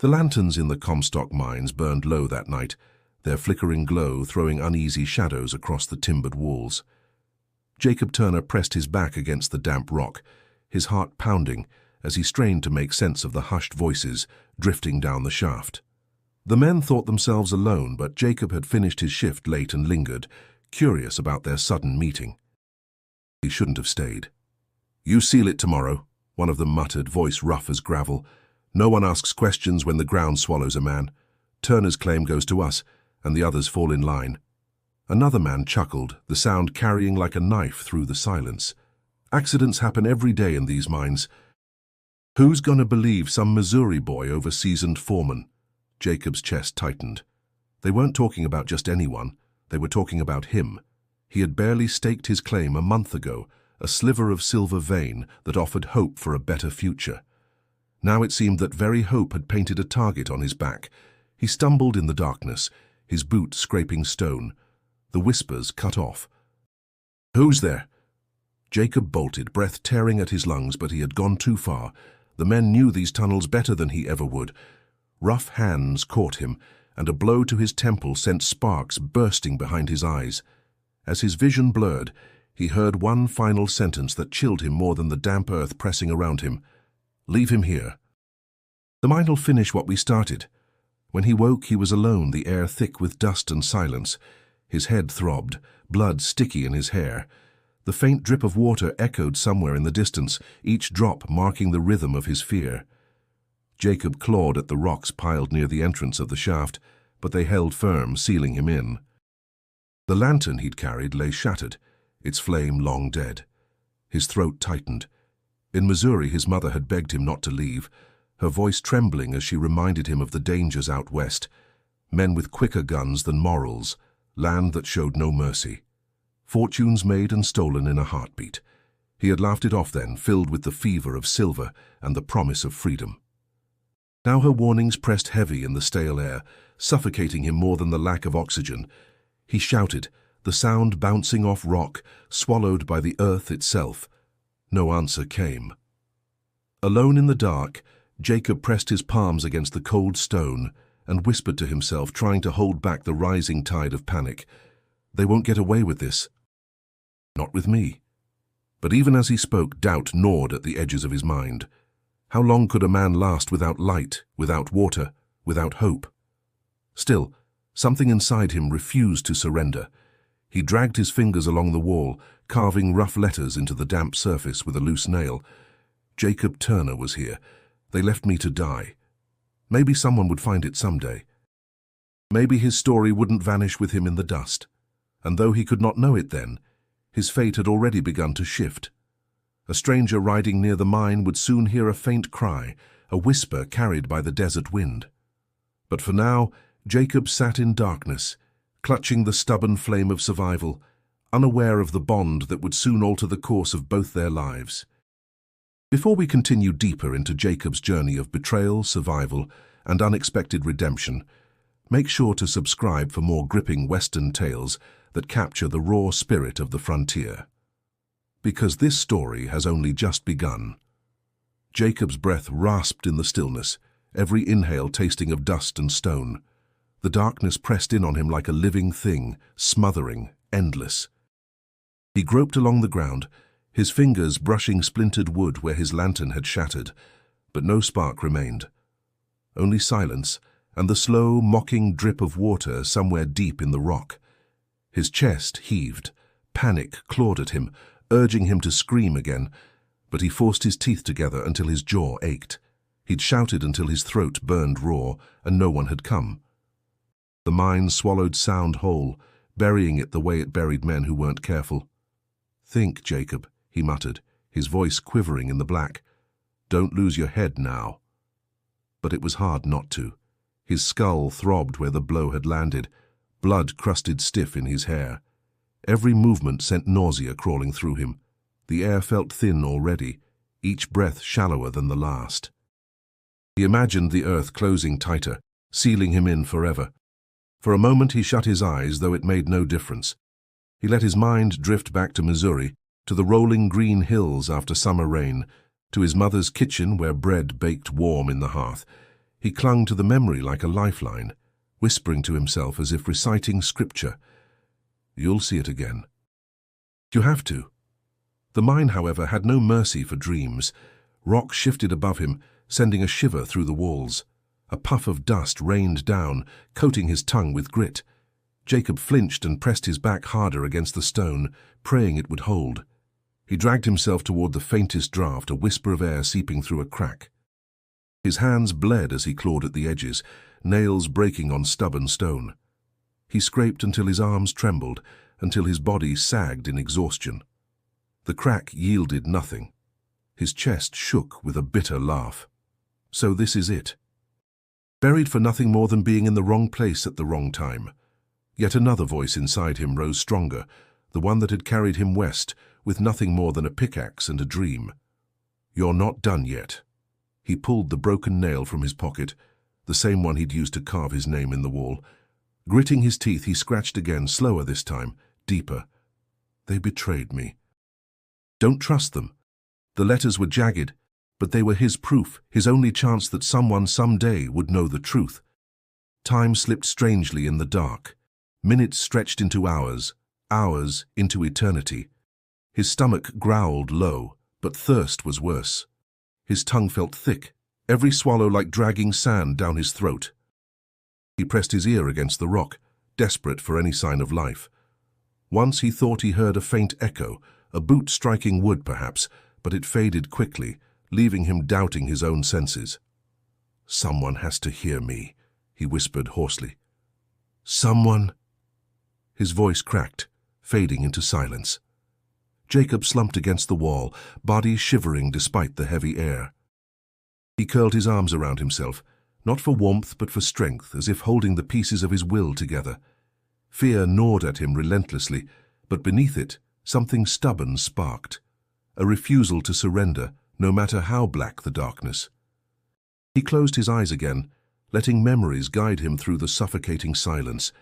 The lanterns in the Comstock mines burned low that night, their flickering glow throwing uneasy shadows across the timbered walls. Jacob Turner pressed his back against the damp rock, his heart pounding as he strained to make sense of the hushed voices drifting down the shaft. The men thought themselves alone, but Jacob had finished his shift late and lingered, curious about their sudden meeting. He shouldn't have stayed. "You seal it tomorrow," one of them muttered, voice rough as gravel. "No one asks questions when the ground swallows a man. Turner's claim goes to us, and the others fall in line." Another man chuckled, the sound carrying like a knife through the silence. "Accidents happen every day in these mines. Who's gonna believe some Missouri boy over seasoned foreman?" Jacob's chest tightened. They weren't talking about just anyone. They were talking about him. He had barely staked his claim a month ago, a sliver of silver vein that offered hope for a better future. Now it seemed that very hope had painted a target on his back. He stumbled in the darkness, his boot scraping stone. The whispers cut off. "Who's there?" Jacob bolted, breath tearing at his lungs, but he had gone too far. The men knew these tunnels better than he ever would. Rough hands caught him, and a blow to his temple sent sparks bursting behind his eyes. As his vision blurred, he heard one final sentence that chilled him more than the damp earth pressing around him. "Leave him here. The mine'll finish what we started." When he woke, he was alone, the air thick with dust and silence. His head throbbed, blood sticky in his hair. The faint drip of water echoed somewhere in the distance, each drop marking the rhythm of his fear. Jacob clawed at the rocks piled near the entrance of the shaft, but they held firm, sealing him in. The lantern he'd carried lay shattered, its flame long dead. His throat tightened. In Missouri, his mother had begged him not to leave, her voice trembling as she reminded him of the dangers out west. Men with quicker guns than morals, land that showed no mercy. Fortunes made and stolen in a heartbeat. He had laughed it off then, filled with the fever of silver and the promise of freedom. Now her warnings pressed heavy in the stale air, suffocating him more than the lack of oxygen. He shouted, the sound bouncing off rock, swallowed by the earth itself. No answer came. Alone in the dark, Jacob pressed his palms against the cold stone and whispered to himself, trying to hold back the rising tide of panic. "They won't get away with this. Not with me." But even as he spoke, doubt gnawed at the edges of his mind. How long could a man last without light, without water, without hope? Still, something inside him refused to surrender. He dragged his fingers along the wall, carving rough letters into the damp surface with a loose nail. Jacob Turner was here. They left me to die. Maybe someone would find it someday. Maybe his story wouldn't vanish with him in the dust. And though he could not know it then, his fate had already begun to shift. A stranger riding near the mine would soon hear a faint cry, a whisper carried by the desert wind. But for now, Jacob sat in darkness, clutching the stubborn flame of survival, unaware of the bond that would soon alter the course of both their lives. Before we continue deeper into Jacob's journey of betrayal, survival, and unexpected redemption, make sure to subscribe for more gripping Western tales that capture the raw spirit of the frontier. Because this story has only just begun. Jacob's breath rasped in the stillness, every inhale tasting of dust and stone. The darkness pressed in on him like a living thing, smothering, endless. He groped along the ground, his fingers brushing splintered wood where his lantern had shattered, but no spark remained. Only silence and the slow, mocking drip of water somewhere deep in the rock. His chest heaved, panic clawed at him, urging him to scream again, but he forced his teeth together until his jaw ached. He'd shouted until his throat burned raw, and no one had come. The mine swallowed sound whole, burying it the way it buried men who weren't careful. "Think, Jacob," he muttered, his voice quivering in the black. "Don't lose your head now." But it was hard not to. His skull throbbed where the blow had landed, blood crusted stiff in his hair. Every movement sent nausea crawling through him. The air felt thin already, each breath shallower than the last. He imagined the earth closing tighter, sealing him in forever. For a moment he shut his eyes, though it made no difference. He let his mind drift back to Missouri, to the rolling green hills after summer rain, to his mother's kitchen where bread baked warm in the hearth. He clung to the memory like a lifeline, whispering to himself as if reciting scripture. "You'll see it again." "You have to." The mine, however, had no mercy for dreams. Rock shifted above him, sending a shiver through the walls. A puff of dust rained down, coating his tongue with grit. Jacob flinched and pressed his back harder against the stone, praying it would hold. He dragged himself toward the faintest draught, a whisper of air seeping through a crack. His hands bled as he clawed at the edges, nails breaking on stubborn stone. He scraped until his arms trembled, until his body sagged in exhaustion. The crack yielded nothing. His chest shook with a bitter laugh. So this is it. Buried for nothing more than being in the wrong place at the wrong time. Yet another voice inside him rose stronger, the one that had carried him west, with nothing more than a pickaxe and a dream. "You're not done yet." He pulled the broken nail from his pocket, the same one he'd used to carve his name in the wall. Gritting his teeth, he scratched again, slower this time, deeper. "They betrayed me." Don't trust them. The letters were jagged, but they were his proof, his only chance that someone someday would know the truth. Time slipped strangely in the dark. Minutes stretched into hours, hours into eternity. His stomach growled low, but thirst was worse. His tongue felt thick, every swallow like dragging sand down his throat. He pressed his ear against the rock, desperate for any sign of life. Once he thought he heard a faint echo, a boot striking wood perhaps, but it faded quickly, leaving him doubting his own senses. "Someone has to hear me," he whispered hoarsely. "Someone—" His voice cracked, fading into silence. Jacob slumped against the wall, body shivering despite the heavy air. He curled his arms around himself, not for warmth but for strength, as if holding the pieces of his will together. Fear gnawed at him relentlessly, but beneath it, something stubborn sparked. A refusal to surrender, no matter how black the darkness. He closed his eyes again, letting memories guide him through the suffocating silence.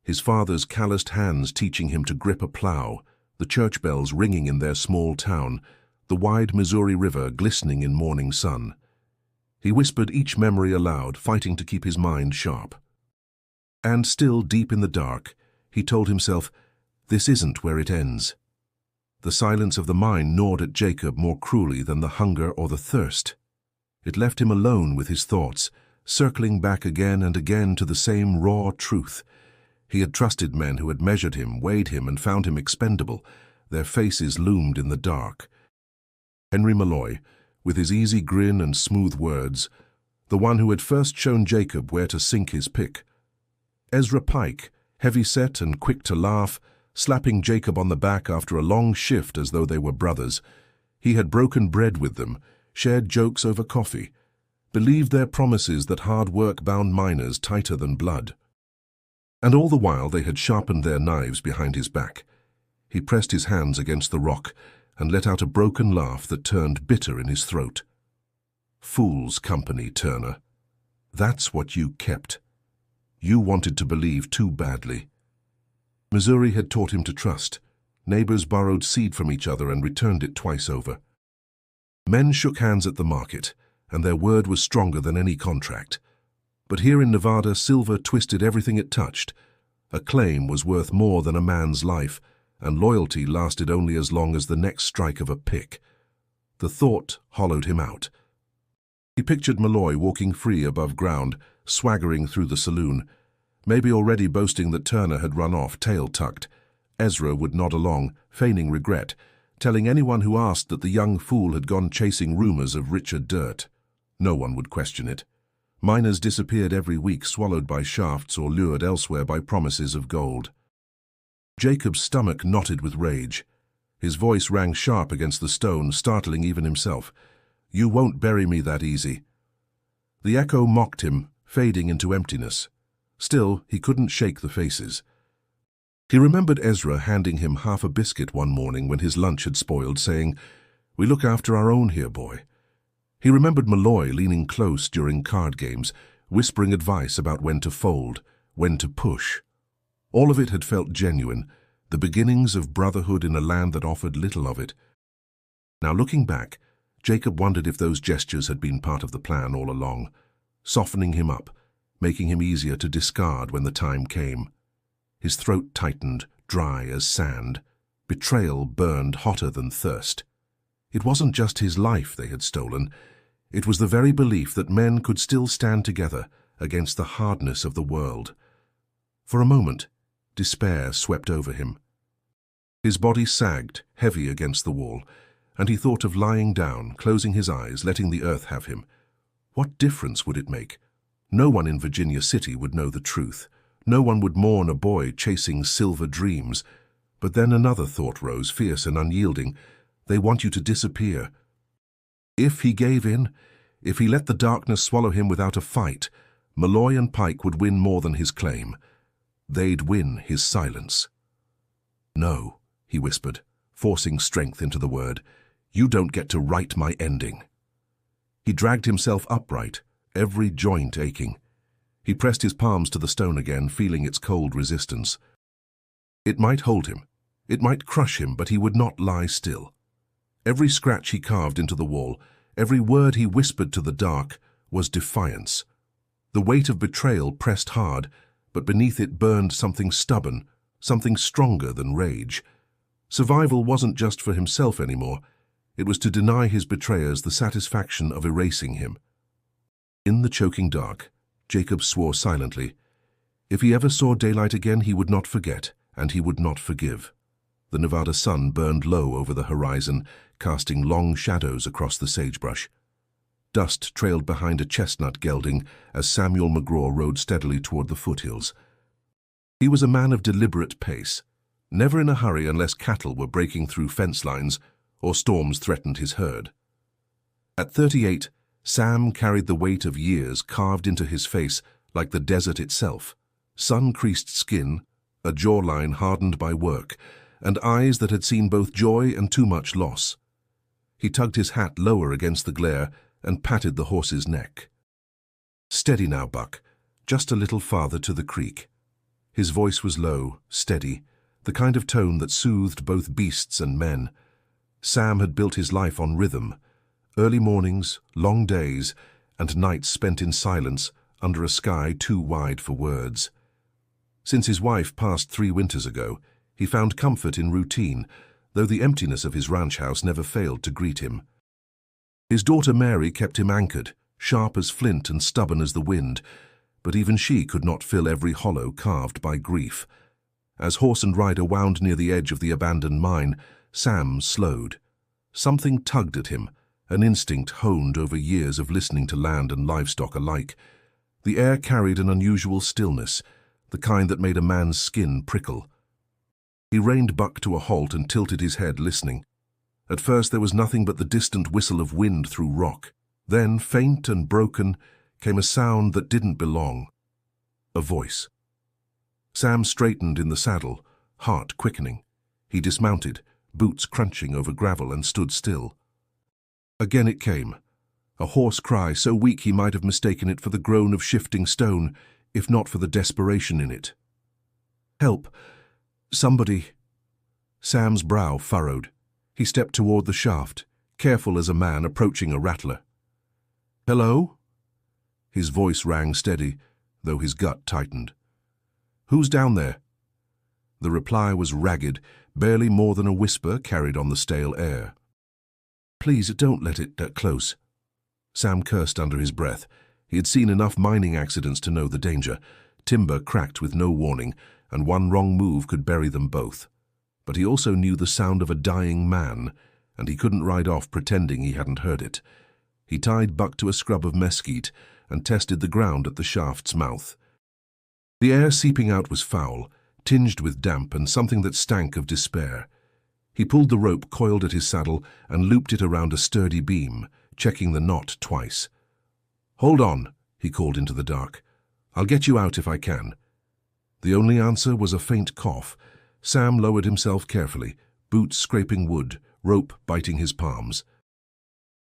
His father's calloused hands teaching him to grip a plow, the church bells ringing in their small town, the wide Missouri River glistening in morning sun. He whispered each memory aloud, fighting to keep his mind sharp. And still deep in the dark, he told himself, this isn't where it ends. The silence of the mine gnawed at Jacob more cruelly than the hunger or the thirst. It left him alone with his thoughts, circling back again and again to the same raw truth. He had trusted men who had measured him, weighed him, and found him expendable. Their faces loomed in the dark. Henry Malloy, with his easy grin and smooth words, the one who had first shown Jacob where to sink his pick. Ezra Pike, heavy-set and quick to laugh, slapping Jacob on the back after a long shift as though they were brothers. He had broken bread with them, shared jokes over coffee, believed their promises that hard work bound miners tighter than blood. And all the while they had sharpened their knives behind his back. He pressed his hands against the rock and let out a broken laugh that turned bitter in his throat. Fool's company, Turner. That's what you kept. You wanted to believe too badly. Missouri had taught him to trust. Neighbors borrowed seed from each other and returned it twice over. Men shook hands at the market, and their word was stronger than any contract. But here in Nevada, silver twisted everything it touched. A claim was worth more than a man's life, and loyalty lasted only as long as the next strike of a pick. The thought hollowed him out. He pictured Malloy walking free above ground, swaggering through the saloon, maybe already boasting that Turner had run off, tail tucked. Ezra would nod along, feigning regret, telling anyone who asked that the young fool had gone chasing rumors of richer dirt. No one would question it. Miners disappeared every week, swallowed by shafts or lured elsewhere by promises of gold. Jacob's stomach knotted with rage. His voice rang sharp against the stone, startling even himself. "You won't bury me that easy." The echo mocked him, fading into emptiness. Still, he couldn't shake the faces. He remembered Ezra handing him half a biscuit one morning when his lunch had spoiled, saying, "We look after our own here, boy." He remembered Malloy leaning close during card games, whispering advice about when to fold, when to push. All of it had felt genuine, the beginnings of brotherhood in a land that offered little of it. Now looking back, Jacob wondered if those gestures had been part of the plan all along. softening him up, making him easier to discard when the time came. His throat tightened, dry as sand. Betrayal burned hotter than thirst. It wasn't just his life they had stolen. It was the very belief that men could still stand together against the hardness of the world. For a moment, despair swept over him. His body sagged, heavy against the wall, and he thought of lying down, closing his eyes, letting the earth have him. What difference would it make? No one in Virginia City would know the truth. No one would mourn a boy chasing silver dreams. But then another thought rose, fierce and unyielding. They want you to disappear. If he gave in, if he let the darkness swallow him without a fight, Malloy and Pike would win more than his claim. They'd win his silence. "No," he whispered, forcing strength into the word. "You don't get to write my ending." He dragged himself upright, every joint aching. He pressed his palms to the stone again, feeling its cold resistance. It might hold him, it might crush him, but he would not lie still. Every scratch he carved into the wall, every word he whispered to the dark, was defiance. The weight of betrayal pressed hard, but beneath it burned something stubborn, something stronger than rage. Survival wasn't just for himself anymore. It was to deny his betrayers the satisfaction of erasing him. In the choking dark, Jacob swore silently. If he ever saw daylight again, he would not forget, and he would not forgive. The Nevada sun burned low over the horizon, casting long shadows across the sagebrush. Dust trailed behind a chestnut gelding as Samuel McGraw rode steadily toward the foothills. He was a man of deliberate pace, never in a hurry unless cattle were breaking through fence lines or storms threatened his herd. At 38, Sam carried the weight of years carved into his face like the desert itself, sun-creased skin, a jawline hardened by work, and eyes that had seen both joy and too much loss. He tugged his hat lower against the glare and patted the horse's neck. "Steady now, Buck, just a little farther to the creek." His voice was low, steady, the kind of tone that soothed both beasts and men. Sam had built his life on rhythm, early mornings, long days, and nights spent in silence under a sky too wide for words. Since his wife passed 3 winters ago, he found comfort in routine, though the emptiness of his ranch house never failed to greet him. His daughter Mary kept him anchored, sharp as flint and stubborn as the wind, but even she could not fill every hollow carved by grief. As horse and rider wound near the edge of the abandoned mine, Sam slowed. Something tugged at him, an instinct honed over years of listening to land and livestock alike. The air carried an unusual stillness, the kind that made a man's skin prickle. He reined Buck to a halt and tilted his head, listening. At first there was nothing but the distant whistle of wind through rock. Then, faint and broken, came a sound that didn't belong. A voice. Sam straightened in the saddle, heart quickening. He dismounted, boots crunching over gravel, and stood still. Again it came, a hoarse cry so weak he might have mistaken it for the groan of shifting stone, if not for the desperation in it. "Help! Somebody!" Sam's brow furrowed. He stepped toward the shaft, careful as a man approaching a rattler. "Hello?" His voice rang steady, though his gut tightened. "Who's down there?" The reply was ragged, barely more than a whisper carried on the stale air. "Please, don't let it that close." Sam cursed under his breath. He had seen enough mining accidents to know the danger. Timber cracked with no warning, and one wrong move could bury them both. But he also knew the sound of a dying man, and he couldn't ride off pretending he hadn't heard it. He tied Buck to a scrub of mesquite and tested the ground at the shaft's mouth. The air seeping out was foul, tinged with damp and something that stank of despair. He pulled the rope coiled at his saddle and looped it around a sturdy beam, checking the knot twice. "Hold on," he called into the dark. "I'll get you out if I can." The only answer was a faint cough. Sam lowered himself carefully, boots scraping wood, rope biting his palms.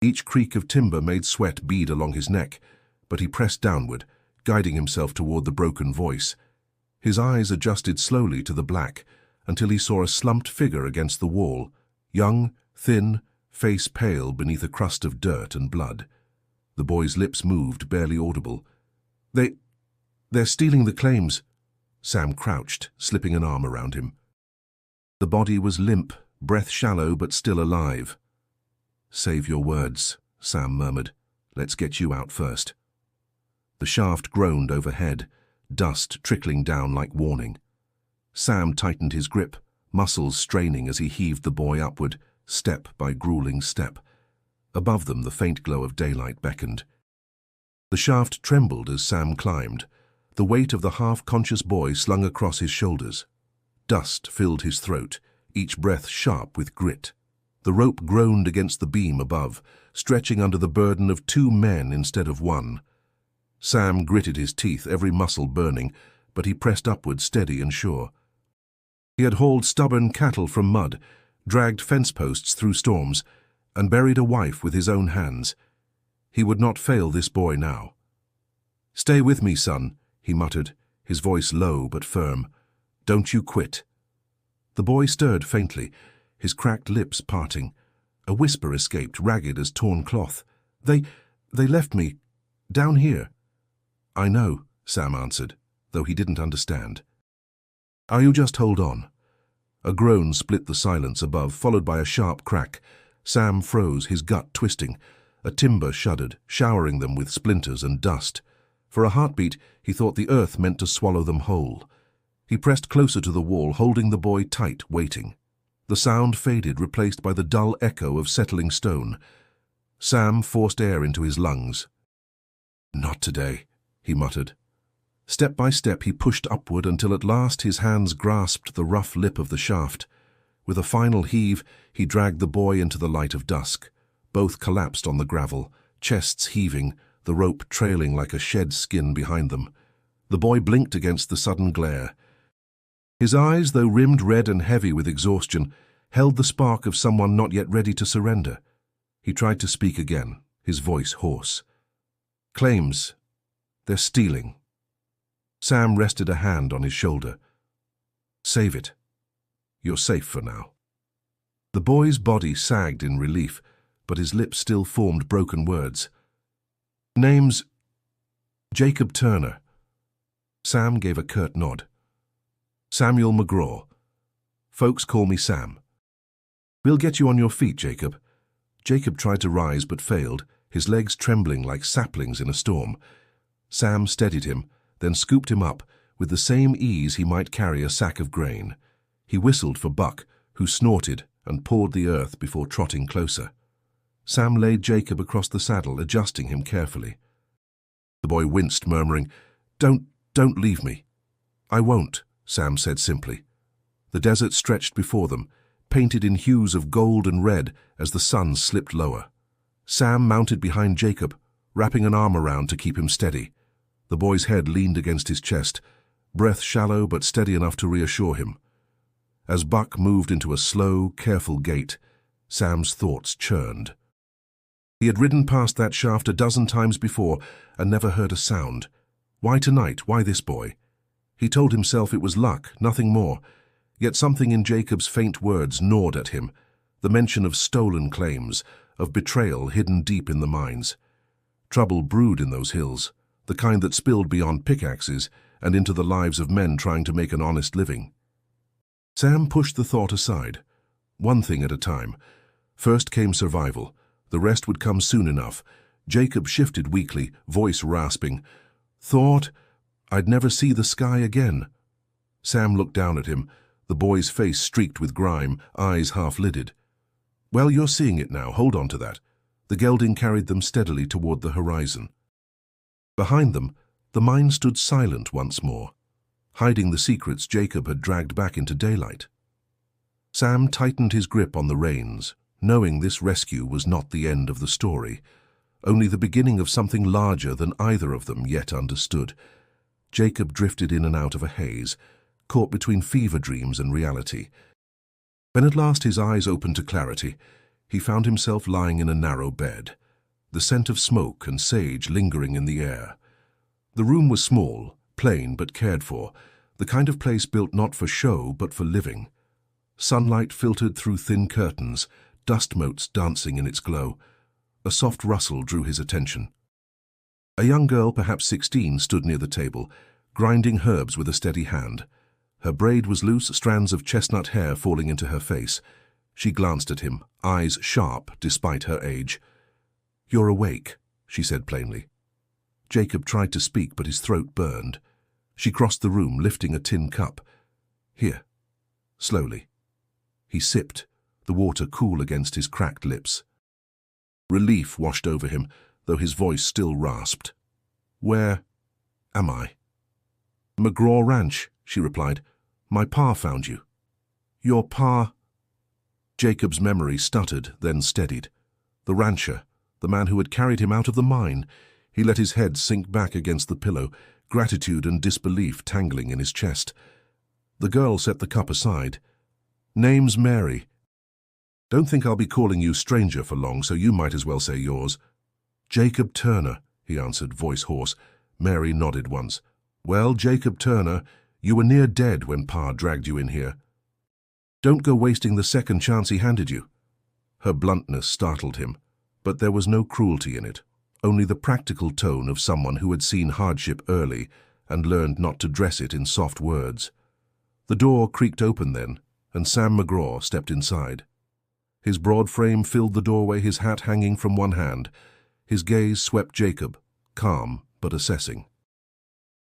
Each creak of timber made sweat bead along his neck, but he pressed downward, guiding himself toward the broken voice. His eyes adjusted slowly to the black, until he saw a slumped figure against the wall, young, thin, face pale beneath a crust of dirt and blood. The boy's lips moved, barely audible, They're stealing the claims." Sam crouched, slipping an arm around him. The body was limp, breath shallow but still alive. "Save your words," Sam murmured. "Let's get you out first." The shaft groaned overhead, dust trickling down like warning. Sam tightened his grip, muscles straining as he heaved the boy upward, step by grueling step. Above them, the faint glow of daylight beckoned. The shaft trembled as Sam climbed, the weight of the half-conscious boy slung across his shoulders. Dust filled his throat, each breath sharp with grit. The rope groaned against the beam above, stretching under the burden of 2 men instead of 1. Sam gritted his teeth, every muscle burning, but he pressed upward, steady and sure. He had hauled stubborn cattle from mud, dragged fence posts through storms, and buried a wife with his own hands. He would not fail this boy now. "Stay with me, son," he muttered, his voice low but firm. "Don't you quit." The boy stirred faintly, his cracked lips parting. A whisper escaped, ragged as torn cloth. They left me, down here." "I know," Sam answered, though he didn't understand. "Are you just hold on?" A groan split the silence above, followed by a sharp crack. Sam froze, his gut twisting. A timber shuddered, showering them with splinters and dust. For a heartbeat, he thought the earth meant to swallow them whole. He pressed closer to the wall, holding the boy tight, waiting. The sound faded, replaced by the dull echo of settling stone. Sam forced air into his lungs. "Not today," he muttered. Step by step he pushed upward until at last his hands grasped the rough lip of the shaft. With a final heave, he dragged the boy into the light of dusk. Both collapsed on the gravel, chests heaving, the rope trailing like a shed skin behind them. The boy blinked against the sudden glare. His eyes, though rimmed red and heavy with exhaustion, held the spark of someone not yet ready to surrender. He tried to speak again, his voice hoarse. "Claims. They're stealing." Sam rested a hand on his shoulder. "Save it. You're safe for now." The boy's body sagged in relief, but his lips still formed broken words. "Name's Jacob Turner." Sam gave a curt nod. "Samuel McGraw. Folks call me Sam." "We'll get you on your feet, Jacob." Jacob tried to rise but failed, his legs trembling like saplings in a storm. Sam steadied him, then scooped him up with the same ease he might carry a sack of grain. He whistled for Buck, who snorted and pawed the earth before trotting closer. Sam laid Jacob across the saddle, adjusting him carefully. The boy winced, murmuring, Don't leave me." "I won't," Sam said simply. The desert stretched before them, painted in hues of gold and red as the sun slipped lower. Sam mounted behind Jacob, wrapping an arm around to keep him steady. The boy's head leaned against his chest, breath shallow but steady enough to reassure him. As Buck moved into a slow, careful gait, Sam's thoughts churned. He had ridden past that shaft a dozen times before and never heard a sound. Why tonight? Why this boy? He told himself it was luck, nothing more. Yet something in Jacob's faint words gnawed at him, the mention of stolen claims, of betrayal hidden deep in the mines. Trouble brewed in those hills, the kind that spilled beyond pickaxes and into the lives of men trying to make an honest living. Sam pushed the thought aside, one thing at a time. First came survival. The rest would come soon enough. Jacob shifted weakly, voice rasping. "Thought I'd never see the sky again." Sam looked down at him, the boy's face streaked with grime, eyes half-lidded. "Well, you're seeing it now. Hold on to that." The gelding carried them steadily toward the horizon. Behind them, the mine stood silent once more, hiding the secrets Jacob had dragged back into daylight. Sam tightened his grip on the reins, knowing this rescue was not the end of the story, only the beginning of something larger than either of them yet understood. Jacob drifted in and out of a haze, caught between fever dreams and reality. When at last his eyes opened to clarity, he found himself lying in a narrow bed, the scent of smoke and sage lingering in the air. The room was small, plain but cared for, the kind of place built not for show but for living. Sunlight filtered through thin curtains, dust motes dancing in its glow. A soft rustle drew his attention. A young girl, perhaps 16, stood near the table, grinding herbs with a steady hand. Her braid was loose, strands of chestnut hair falling into her face. She glanced at him, eyes sharp despite her age. "You're awake," she said plainly. Jacob tried to speak, but his throat burned. She crossed the room, lifting a tin cup. "Here." Slowly. He sipped, the water cool against his cracked lips. Relief washed over him, though his voice still rasped. "Where am I?" "McGraw Ranch," she replied. "My pa found you." "Your pa—" Jacob's memory stuttered, then steadied. The rancher, the man who had carried him out of the mine. He let his head sink back against the pillow, gratitude and disbelief tangling in his chest. The girl set the cup aside. "Name's Mary. Don't think I'll be calling you stranger for long, so you might as well say yours." "Jacob Turner," he answered, voice hoarse. Mary nodded once. "Well, Jacob Turner, you were near dead when Pa dragged you in here. Don't go wasting the second chance he handed you." Her bluntness startled him, but there was no cruelty in it, only the practical tone of someone who had seen hardship early and learned not to dress it in soft words. The door creaked open then, and Sam McGraw stepped inside. His broad frame filled the doorway, his hat hanging from one hand. His gaze swept Jacob, calm but assessing.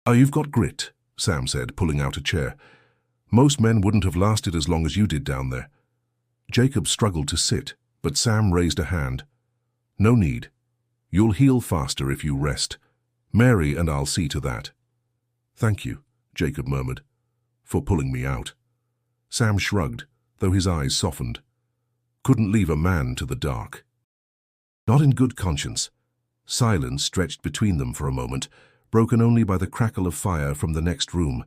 "Oh, you've got grit," Sam said, pulling out a chair. "Most men wouldn't have lasted as long as you did down there." Jacob struggled to sit, but Sam raised a hand. "No need. You'll heal faster if you rest. Mary and I'll see to that." "Thank you," Jacob murmured, "for pulling me out." Sam shrugged, though his eyes softened. Couldn't leave a man to the dark. Not in good conscience. Silence stretched between them for a moment, broken only by the crackle of fire from the next room.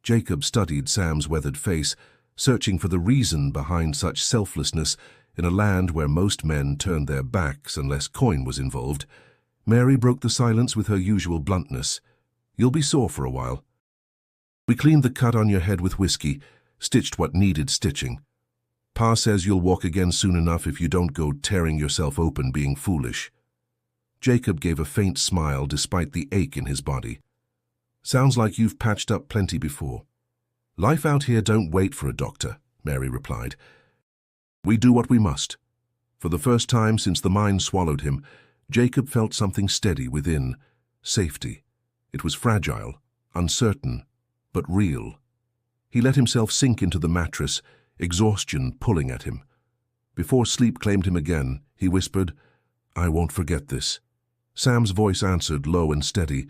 Jacob studied Sam's weathered face, searching for the reason behind such selflessness in a land where most men turned their backs unless coin was involved. Mary broke the silence with her usual bluntness. "You'll be sore for a while. We cleaned the cut on your head with whiskey, stitched what needed stitching. Pa says you'll walk again soon enough if you don't go tearing yourself open being foolish." Jacob gave a faint smile despite the ache in his body. "Sounds like you've patched up plenty before." "Life out here don't wait for a doctor," Mary replied. "We do what we must." For the first time since the mine swallowed him, Jacob felt something steady within. Safety. It was fragile, uncertain, but real. He let himself sink into the mattress, exhaustion pulling at him. Before sleep claimed him again, he whispered, "I won't forget this." Sam's voice answered, low and steady,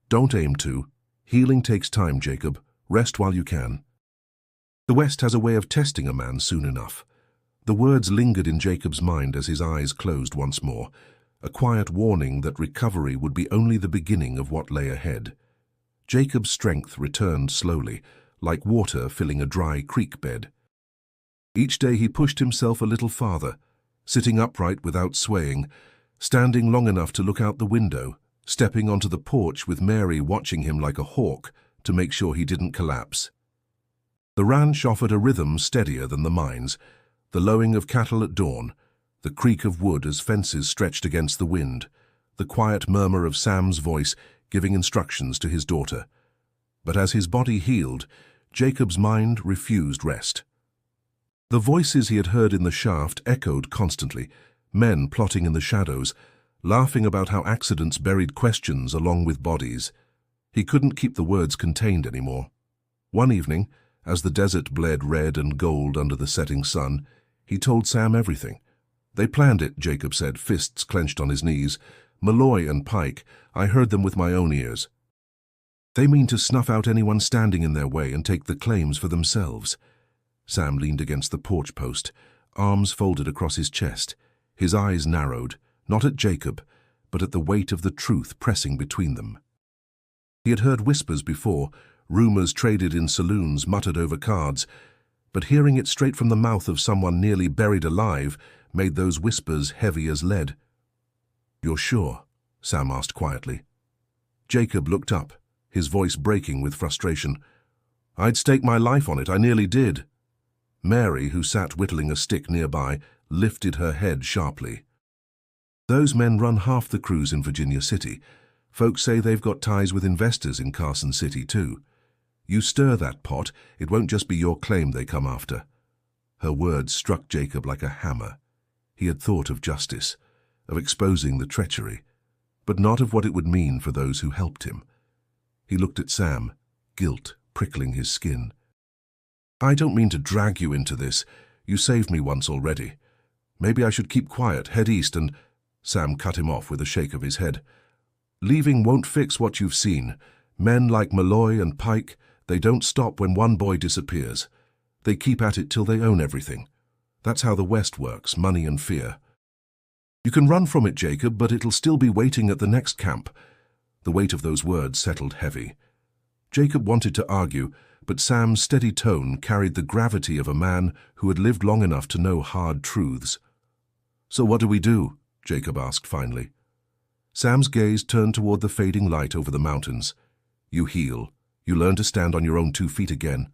"Don't aim to. Healing takes time, Jacob. Rest while you can." The West has a way of testing a man soon enough. The words lingered in Jacob's mind as his eyes closed once more, a quiet warning that recovery would be only the beginning of what lay ahead. Jacob's strength returned slowly, like water filling a dry creek bed. Each day he pushed himself a little farther, sitting upright without swaying, standing long enough to look out the window, stepping onto the porch with Mary watching him like a hawk to make sure he didn't collapse. The ranch offered a rhythm steadier than the mines, the lowing of cattle at dawn, the creak of wood as fences stretched against the wind, the quiet murmur of Sam's voice giving instructions to his daughter. But as his body healed, Jacob's mind refused rest. The voices he had heard in the shaft echoed constantly, men plotting in the shadows, laughing about how accidents buried questions along with bodies. He couldn't keep the words contained anymore. One evening, as the desert bled red and gold under the setting sun, he told Sam everything. "They planned it," Jacob said, fists clenched on his knees. "Malloy and Pike, I heard them with my own ears. They mean to snuff out anyone standing in their way and take the claims for themselves." Sam leaned against the porch post, arms folded across his chest. His eyes narrowed, not at Jacob, but at the weight of the truth pressing between them. He had heard whispers before, rumors traded in saloons muttered over cards, but hearing it straight from the mouth of someone nearly buried alive made those whispers heavy as lead. "You're sure?" Sam asked quietly. Jacob looked up, his voice breaking with frustration. "I'd stake my life on it, I nearly did." Mary, who sat whittling a stick nearby, lifted her head sharply. "Those men run half the crews in Virginia City. Folks say they've got ties with investors in Carson City too. You stir that pot, it won't just be your claim they come after. Her words struck Jacob like a hammer. He had thought of justice, of exposing the treachery, but not of what it would mean for those who helped him. He looked at Sam, guilt prickling his skin. I don't mean to drag you into this. You saved me once already. Maybe I should keep quiet, head east and— Sam cut him off with a shake of his head. Leaving won't fix what you've seen. Men like Malloy and Pike, they don't stop when one boy disappears. They keep at it till they own everything. That's how the West works, money and fear. You can run from it, Jacob, but it'll still be waiting at the next camp. The weight of those words settled heavy. Jacob wanted to argue, but Sam's steady tone carried the gravity of a man who had lived long enough to know hard truths. So what do we do? Jacob asked finally. Sam's gaze turned toward the fading light over the mountains. You heal. You learn to stand on your own 2 feet again.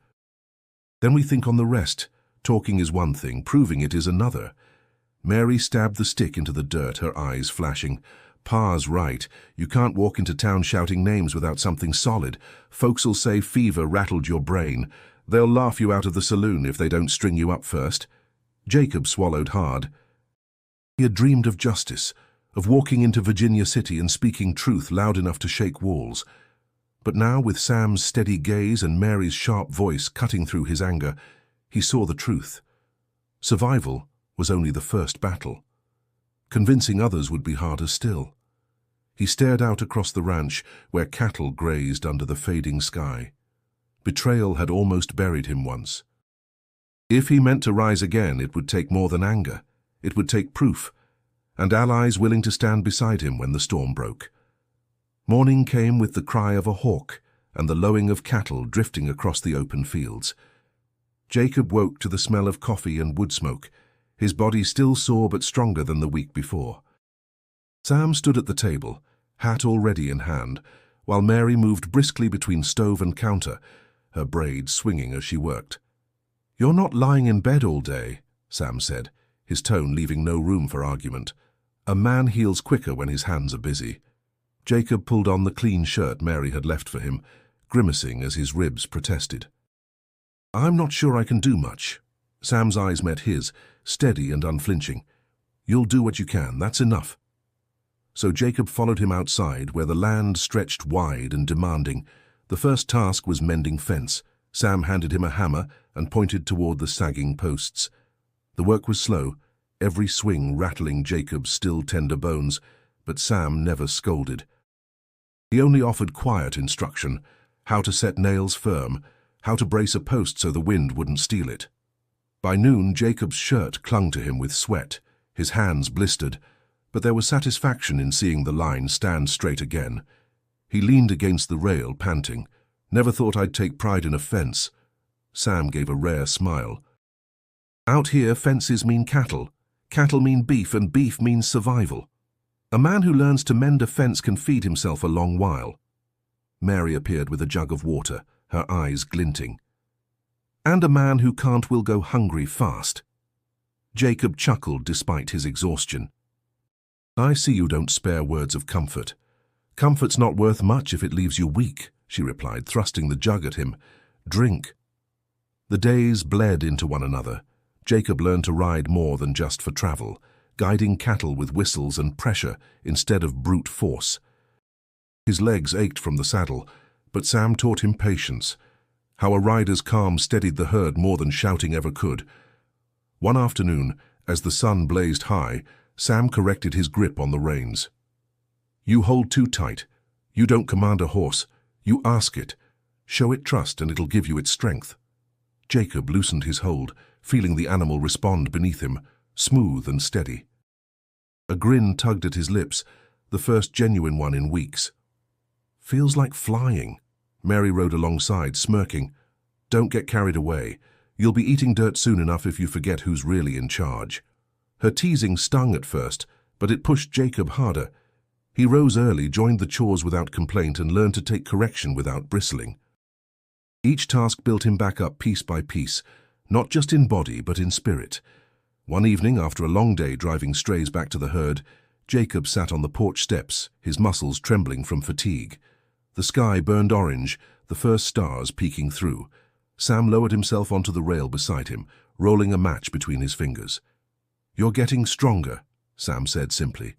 Then we think on the rest. Talking is one thing, proving it is another. Mary stabbed the stick into the dirt, her eyes flashing. Pa's right. You can't walk into town shouting names without something solid. Folks'll say fever rattled your brain. They'll laugh you out of the saloon if they don't string you up first. Jacob swallowed hard. He had dreamed of justice, of walking into Virginia City and speaking truth loud enough to shake walls. But now, with Sam's steady gaze and Mary's sharp voice cutting through his anger, he saw the truth. Survival was only the first battle. Convincing others would be harder still. He stared out across the ranch where cattle grazed under the fading sky. Betrayal had almost buried him once. If he meant to rise again, it would take more than anger. It would take proof, and allies willing to stand beside him when the storm broke. Morning came with the cry of a hawk and the lowing of cattle drifting across the open fields. Jacob woke to the smell of coffee and wood smoke, his body still sore but stronger than the week before. Sam stood at the table, hat already in hand, while Mary moved briskly between stove and counter, her braids swinging as she worked. "You're not lying in bed all day," Sam said, his tone leaving no room for argument. A man heals quicker when his hands are busy. Jacob pulled on the clean shirt Mary had left for him, grimacing as his ribs protested. "I'm not sure I can do much." Sam's eyes met his, steady and unflinching. "You'll do what you can, that's enough." So Jacob followed him outside, where the land stretched wide and demanding. The first task was mending fence. Sam handed him a hammer and pointed toward the sagging posts. The work was slow, every swing rattling Jacob's still tender bones, but Sam never scolded. He only offered quiet instruction, how to set nails firm, how to brace a post so the wind wouldn't steal it. By noon, Jacob's shirt clung to him with sweat, his hands blistered, but there was satisfaction in seeing the line stand straight again. He leaned against the rail, panting. "Never thought I'd take pride in a fence." Sam gave a rare smile. "Out here, fences mean cattle. Cattle mean beef, and beef means survival. A man who learns to mend a fence can feed himself a long while." Mary appeared with a jug of water, her eyes glinting. "And a man who can't will go hungry fast." Jacob chuckled despite his exhaustion. "I see you don't spare words of comfort. Comfort's not worth much if it leaves you weak," she replied, thrusting the jug at him. "Drink." The days bled into one another. Jacob learned to ride more than just for travel, guiding cattle with whistles and pressure instead of brute force. His legs ached from the saddle, but Sam taught him patience, how a rider's calm steadied the herd more than shouting ever could. One afternoon, as the sun blazed high, Sam corrected his grip on the reins. "You hold too tight. You don't command a horse. You ask it. Show it trust and it'll give you its strength." Jacob loosened his hold, feeling the animal respond beneath him, smooth and steady. A grin tugged at his lips, the first genuine one in weeks. "Feels like flying." Mary rode alongside, smirking. "Don't get carried away. You'll be eating dirt soon enough if you forget who's really in charge." Her teasing stung at first, but it pushed Jacob harder. He rose early, joined the chores without complaint, and learned to take correction without bristling. Each task built him back up piece by piece, not just in body but in spirit. One evening, after a long day driving strays back to the herd, Jacob sat on the porch steps, his muscles trembling from fatigue. The sky burned orange, the first stars peeking through. Sam lowered himself onto the rail beside him, rolling a match between his fingers. "You're getting stronger," Sam said simply.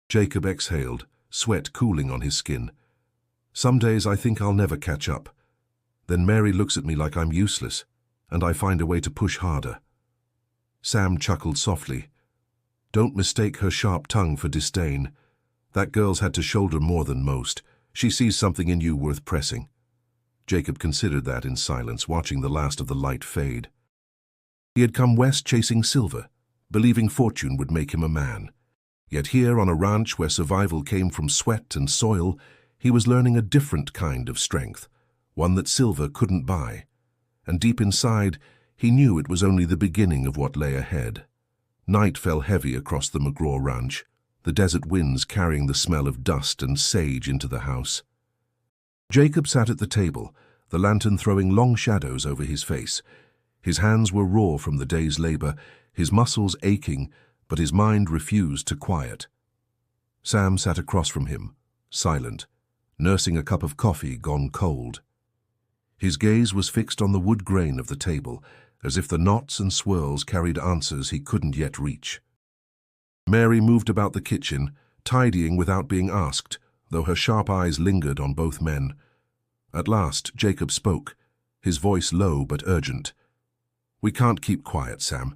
Jacob exhaled, sweat cooling on his skin. "Some days I think I'll never catch up. Then Mary looks at me like I'm useless, and I find a way to push harder." Sam chuckled softly. "Don't mistake her sharp tongue for disdain. That girl's had to shoulder more than most. She sees something in you worth pressing." Jacob considered that in silence, watching the last of the light fade. He had come west chasing silver, believing fortune would make him a man. Yet here on a ranch where survival came from sweat and soil, he was learning a different kind of strength, one that silver couldn't buy. And deep inside, he knew it was only the beginning of what lay ahead. Night fell heavy across the McGraw ranch, the desert winds carrying the smell of dust and sage into the house. Jacob sat at the table, the lantern throwing long shadows over his face. His hands were raw from the day's labor, his muscles aching, but his mind refused to quiet. Sam sat across from him, silent, nursing a cup of coffee gone cold. His gaze was fixed on the wood grain of the table, as if the knots and swirls carried answers he couldn't yet reach. Mary moved about the kitchen, tidying without being asked, though her sharp eyes lingered on both men. At last, Jacob spoke, his voice low but urgent. "We can't keep quiet, Sam.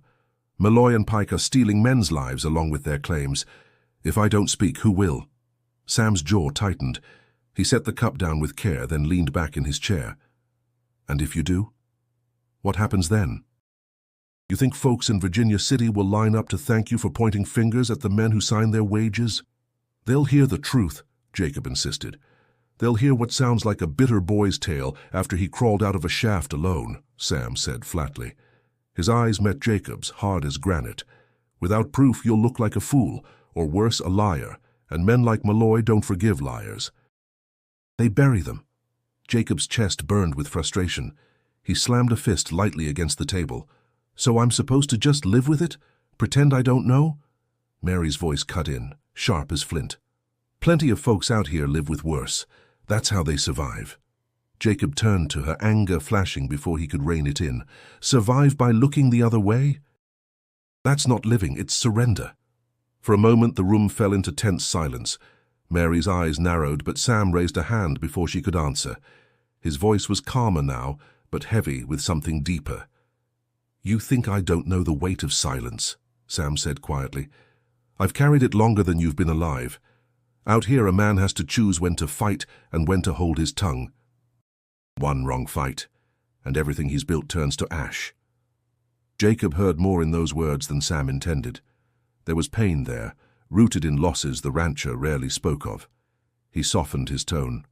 Malloy and Pike are stealing men's lives along with their claims. If I don't speak, who will?" Sam's jaw tightened. He set the cup down with care, then leaned back in his chair. "And if you do? What happens then? You think folks in Virginia City will line up to thank you for pointing fingers at the men who signed their wages?" "They'll hear the truth," Jacob insisted. "They'll hear what sounds like a bitter boy's tale after he crawled out of a shaft alone," Sam said flatly. His eyes met Jacob's, hard as granite. "Without proof, you'll look like a fool, or worse, a liar, and men like Malloy don't forgive liars." "They bury them." Jacob's chest burned with frustration. He slammed a fist lightly against the table. "So I'm supposed to just live with it? Pretend I don't know?" Mary's voice cut in, sharp as flint. "Plenty of folks out here live with worse. That's how they survive." Jacob turned to her, anger flashing before he could rein it in. "Survive by looking the other way? That's not living, it's surrender." For a moment the room fell into tense silence. Mary's eyes narrowed, but Sam raised a hand before she could answer. His voice was calmer now, but heavy with something deeper. "You think I don't know the weight of silence," Sam said quietly. "I've carried it longer than you've been alive. Out here a man has to choose when to fight and when to hold his tongue. One wrong fight, and everything he's built turns to ash." Jacob heard more in those words than Sam intended. There was pain there, rooted in losses the rancher rarely spoke of. He softened his tone.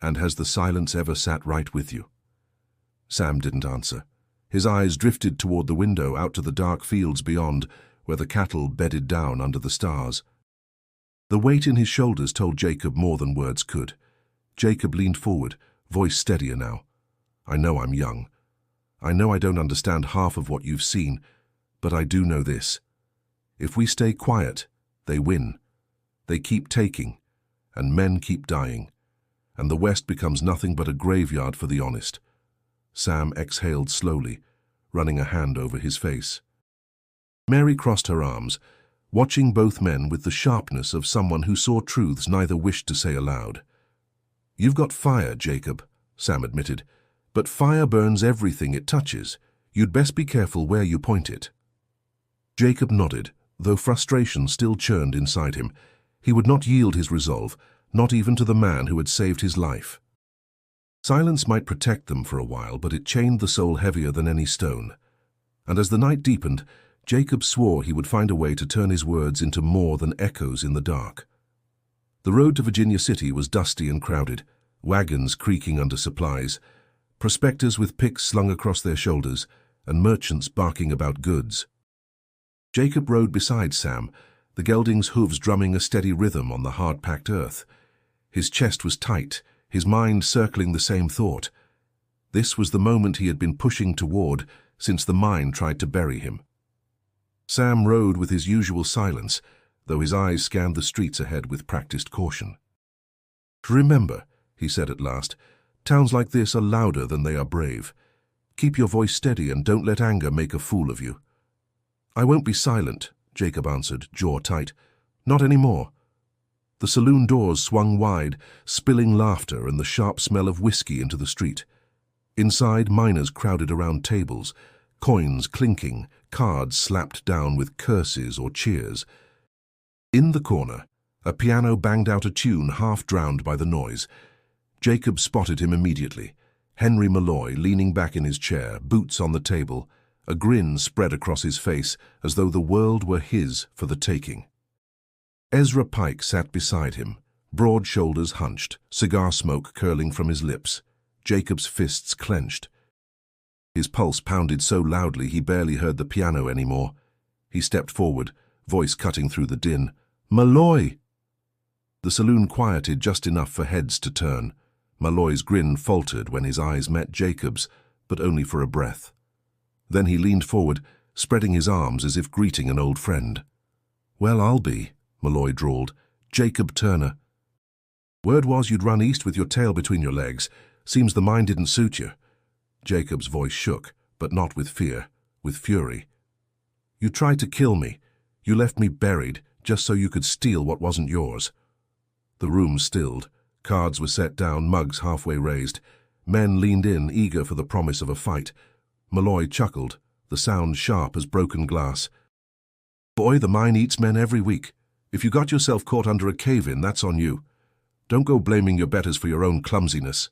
"And has the silence ever sat right with you?" Sam didn't answer. His eyes drifted toward the window out to the dark fields beyond, where the cattle bedded down under the stars. The weight in his shoulders told Jacob more than words could. Jacob leaned forward, voice steadier now. "I know I'm young. I know I don't understand half of what you've seen, but I do know this. If we stay quiet, they win. They keep taking, and men keep dying, and the West becomes nothing but a graveyard for the honest." Sam exhaled slowly, running a hand over his face. Mary crossed her arms, watching both men with the sharpness of someone who saw truths neither wished to say aloud. "You've got fire, Jacob," Sam admitted, "but fire burns everything it touches. You'd best be careful where you point it." Jacob nodded, though frustration still churned inside him. He would not yield his resolve, not even to the man who had saved his life. Silence might protect them for a while, but it chained the soul heavier than any stone. And as the night deepened, Jacob swore he would find a way to turn his words into more than echoes in the dark. The road to Virginia City was dusty and crowded, wagons creaking under supplies, prospectors with picks slung across their shoulders, and merchants barking about goods. Jacob rode beside Sam, the gelding's hooves drumming a steady rhythm on the hard-packed earth. His chest was tight, his mind circling the same thought. This was the moment he had been pushing toward since the mine tried to bury him. Sam rode with his usual silence, though his eyes scanned the streets ahead with practiced caution. "Remember," he said at last, "towns like this are louder than they are brave. Keep your voice steady and don't let anger make a fool of you." "I won't be silent," Jacob answered, jaw tight. "Not anymore." The saloon doors swung wide, spilling laughter and the sharp smell of whiskey into the street. Inside, miners crowded around tables, coins clinking, cards slapped down with curses or cheers. In the corner, a piano banged out a tune half drowned by the noise. Jacob spotted him immediately. Henry Malloy, leaning back in his chair, boots on the table, a grin spread across his face as though the world were his for the taking. Ezra Pike sat beside him, broad shoulders hunched, cigar smoke curling from his lips, Jacob's fists clenched. His pulse pounded so loudly he barely heard the piano anymore. He stepped forward, voice cutting through the din. "Malloy!" The saloon quieted just enough for heads to turn. Malloy's grin faltered when his eyes met Jacob's, but only for a breath. Then he leaned forward, spreading his arms as if greeting an old friend. "Well, I'll be," Malloy drawled. "Jacob Turner. Word was you'd run east with your tail between your legs. Seems the mine didn't suit you." Jacob's voice shook, but not with fear, with fury. "You tried to kill me. You left me buried, just so you could steal what wasn't yours." The room stilled. Cards were set down, mugs halfway raised. Men leaned in, eager for the promise of a fight. Malloy chuckled, the sound sharp as broken glass. "Boy, the mine eats men every week. If you got yourself caught under a cave-in, that's on you. Don't go blaming your betters for your own clumsiness."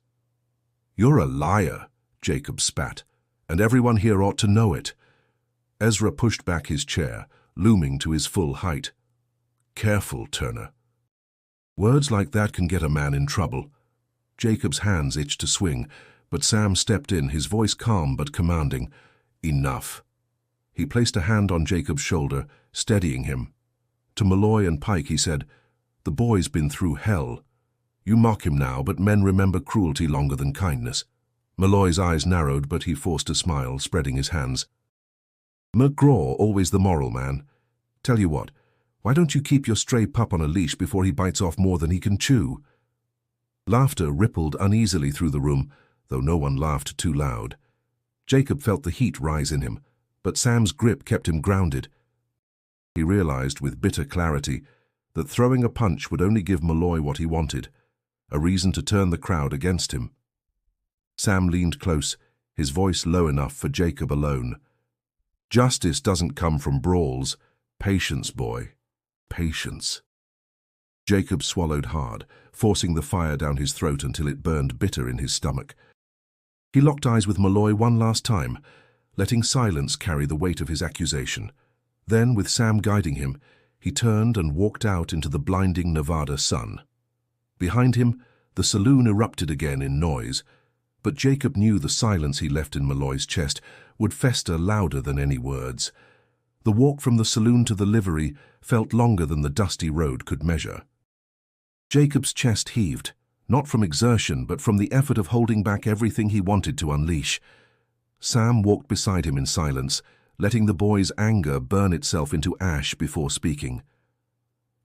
"You're a liar," Jacob spat, "and everyone here ought to know it." Ezra pushed back his chair, looming to his full height. "Careful, Turner. Words like that can get a man in trouble." Jacob's hands itched to swing, but Sam stepped in, his voice calm but commanding. "Enough." He placed a hand on Jacob's shoulder, steadying him. To Malloy and Pike he said, "The boy's been through hell. You mock him now, but men remember cruelty longer than kindness." Malloy's eyes narrowed, but he forced a smile, spreading his hands. "McGraw, always the moral man. Tell you what, why don't you keep your stray pup on a leash before he bites off more than he can chew?" Laughter rippled uneasily through the room, though no one laughed too loud. Jacob felt the heat rise in him, but Sam's grip kept him grounded. He realized with bitter clarity that throwing a punch would only give Malloy what he wanted, a reason to turn the crowd against him. Sam leaned close, his voice low enough for Jacob alone. "Justice doesn't come from brawls. Patience, boy. Patience." Jacob swallowed hard, forcing the fire down his throat until it burned bitter in his stomach. He locked eyes with Malloy one last time, letting silence carry the weight of his accusation. Then, with Sam guiding him, he turned and walked out into the blinding Nevada sun. Behind him, the saloon erupted again in noise, but Jacob knew the silence he left in Malloy's chest would fester louder than any words. The walk from the saloon to the livery felt longer than the dusty road could measure. Jacob's chest heaved, not from exertion but from the effort of holding back everything he wanted to unleash. Sam walked beside him in silence, letting the boy's anger burn itself into ash before speaking.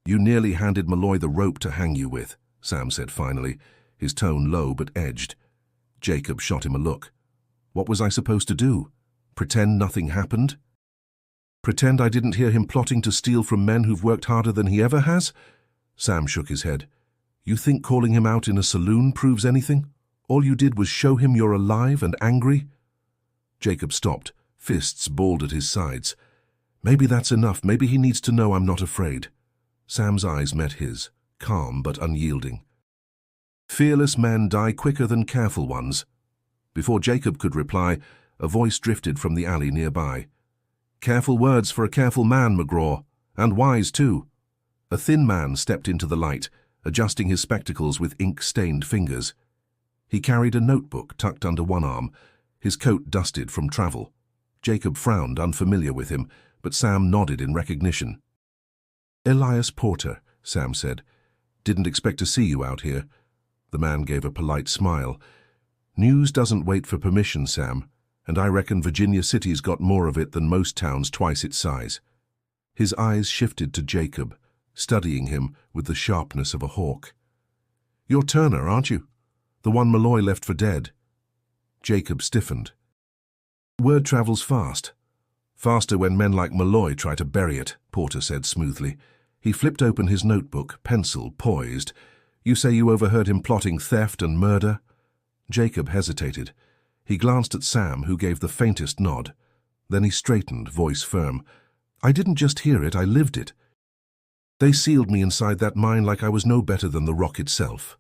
"You nearly handed Malloy the rope to hang you with," Sam said finally, his tone low but edged. Jacob shot him a look. "What was I supposed to do? Pretend nothing happened? Pretend I didn't hear him plotting to steal from men who've worked harder than he ever has?" Sam shook his head. "You think calling him out in a saloon proves anything? All you did was show him you're alive and angry?" Jacob stopped, fists balled at his sides. "Maybe that's enough. Maybe he needs to know I'm not afraid." Sam's eyes met his, calm but unyielding. "Fearless men die quicker than careful ones." Before Jacob could reply, a voice drifted from the alley nearby. "Careful words for a careful man, McGraw, and wise too." A thin man stepped into the light, adjusting his spectacles with ink-stained fingers. He carried a notebook tucked under one arm, his coat dusted from travel. Jacob frowned, unfamiliar with him, but Sam nodded in recognition. "Elias Porter," Sam said. "Didn't expect to see you out here." The man gave a polite smile. "News doesn't wait for permission, Sam, and I reckon Virginia City's got more of it than most towns twice its size." His eyes shifted to Jacob, studying him with the sharpness of a hawk. "You're Turner, aren't you? The one Malloy left for dead." Jacob stiffened. "Word travels fast. Faster when men like Malloy try to bury it," Porter said smoothly. He flipped open his notebook, pencil poised. "You say you overheard him plotting theft and murder?" Jacob hesitated. He glanced at Sam, who gave the faintest nod. Then he straightened, voice firm. "I didn't just hear it, I lived it. They sealed me inside that mine like I was no better than the rock itself."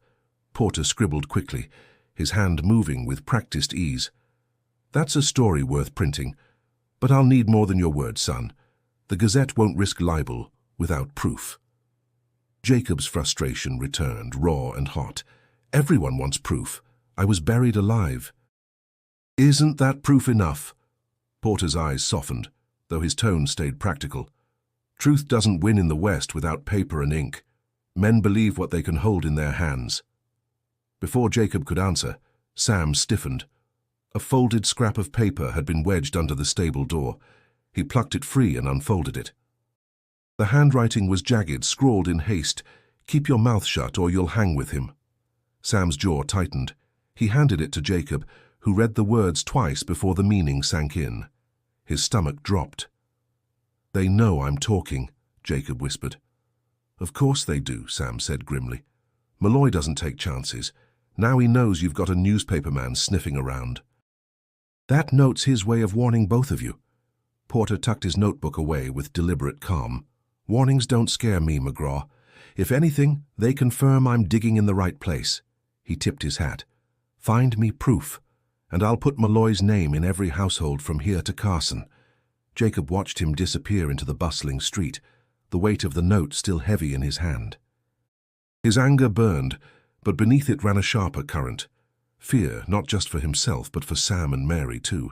Porter scribbled quickly, his hand moving with practiced ease. "That's a story worth printing. But I'll need more than your word, son. The Gazette won't risk libel without proof." Jacob's frustration returned, raw and hot. "Everyone wants proof. I was buried alive." "Isn't that proof enough?" Porter's eyes softened, though his tone stayed practical. "Truth doesn't win in the West without paper and ink. Men believe what they can hold in their hands." Before Jacob could answer, Sam stiffened. A folded scrap of paper had been wedged under the stable door. He plucked it free and unfolded it. The handwriting was jagged, scrawled in haste, "Keep your mouth shut or you'll hang with him." Sam's jaw tightened. He handed it to Jacob, who read the words twice before the meaning sank in. His stomach dropped. "They know I'm talking," Jacob whispered. "Of course they do," Sam said grimly. "Malloy doesn't take chances. Now he knows you've got a newspaperman sniffing around." "That note's his way of warning both of you." Porter tucked his notebook away with deliberate calm. "Warnings don't scare me, McGraw. If anything, they confirm I'm digging in the right place." He tipped his hat. "Find me proof, and I'll put Malloy's name in every household from here to Carson." Jacob watched him disappear into the bustling street, the weight of the note still heavy in his hand. His anger burned, but beneath it ran a sharper current. Fear, not just for himself, but for Sam and Mary, too.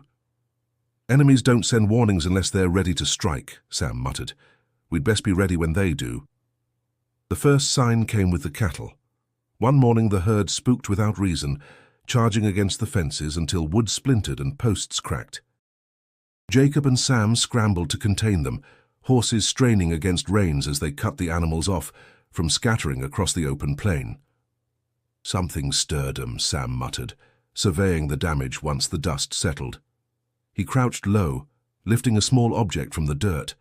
"Enemies don't send warnings unless they're ready to strike," Sam muttered. "We'd best be ready when they do." The first sign came with the cattle. One morning the herd spooked without reason, charging against the fences until wood splintered and posts cracked. Jacob and Sam scrambled to contain them, horses straining against reins as they cut the animals off from scattering across the open plain. "Something stirred 'em," Sam muttered, surveying the damage once the dust settled. He crouched low, lifting a small object from the dirt,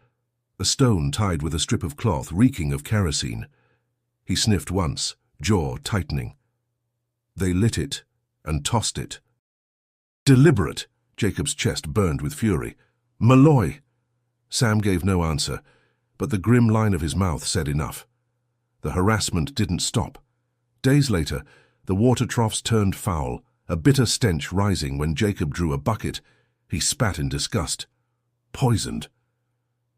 a stone tied with a strip of cloth reeking of kerosene. He sniffed once, jaw tightening. They lit it and tossed it. "Deliberate!" Jacob's chest burned with fury. "Malloy!" Sam gave no answer, but the grim line of his mouth said enough. The harassment didn't stop. Days later, the water troughs turned foul, a bitter stench rising when Jacob drew a bucket. He spat in disgust. Poisoned.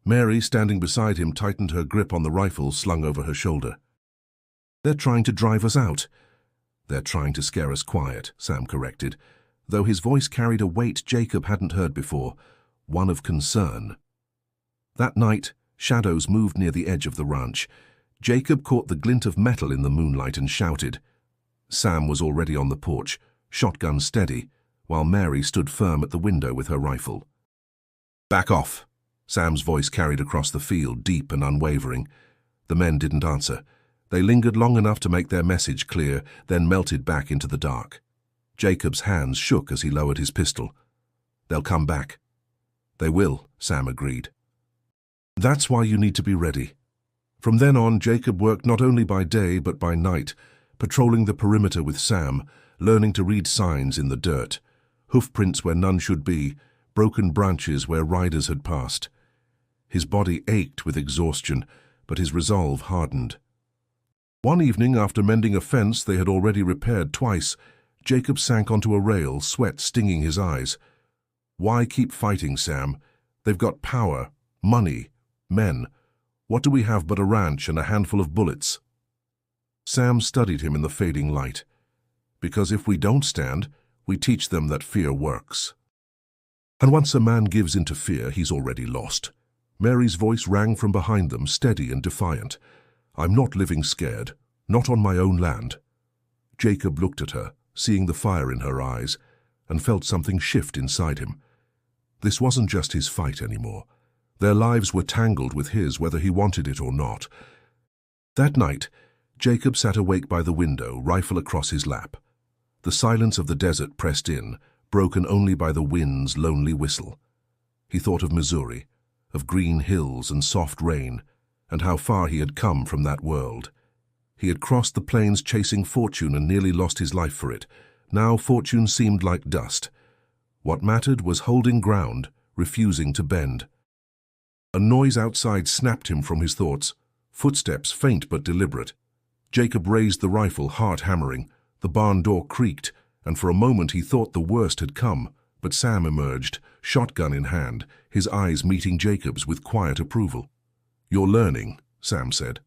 Mary, standing beside him, tightened her grip on the rifle slung over her shoulder. "They're trying to drive us out." "They're trying to scare us quiet," Sam corrected, though his voice carried a weight Jacob hadn't heard before, one of concern. That night, shadows moved near the edge of the ranch. Jacob caught the glint of metal in the moonlight and shouted. Sam was already on the porch, shotgun steady, while Mary stood firm at the window with her rifle. "Back off!" Sam's voice carried across the field, deep and unwavering. The men didn't answer. They lingered long enough to make their message clear, then melted back into the dark. Jacob's hands shook as he lowered his pistol. "They'll come back." "They will," Sam agreed. "That's why you need to be ready." From then on, Jacob worked not only by day but by night, patrolling the perimeter with Sam, learning to read signs in the dirt, hoofprints where none should be, broken branches where riders had passed. His body ached with exhaustion, but his resolve hardened. One evening, after mending a fence they had already repaired twice, Jacob sank onto a rail, sweat stinging his eyes. "Why keep fighting, Sam? They've got power, money, men. What do we have but a ranch and a handful of bullets?" Sam studied him in the fading light. "Because if we don't stand, we teach them that fear works. And once a man gives into fear, he's already lost." Mary's voice rang from behind them, steady and defiant. "I'm not living scared, not on my own land." Jacob looked at her, seeing the fire in her eyes, and felt something shift inside him. This wasn't just his fight anymore. Their lives were tangled with his, whether he wanted it or not. That night, Jacob sat awake by the window, rifle across his lap. The silence of the desert pressed in, broken only by the wind's lonely whistle. He thought of Missouri, of green hills and soft rain, and how far he had come from that world. He had crossed the plains chasing fortune and nearly lost his life for it. Now fortune seemed like dust. What mattered was holding ground, refusing to bend. A noise outside snapped him from his thoughts. Footsteps, faint but deliberate. Jacob raised the rifle, heart hammering. The barn door creaked, and for a moment he thought the worst had come. But Sam emerged, shotgun in hand, his eyes meeting Jacob's with quiet approval. "You're learning," Sam said.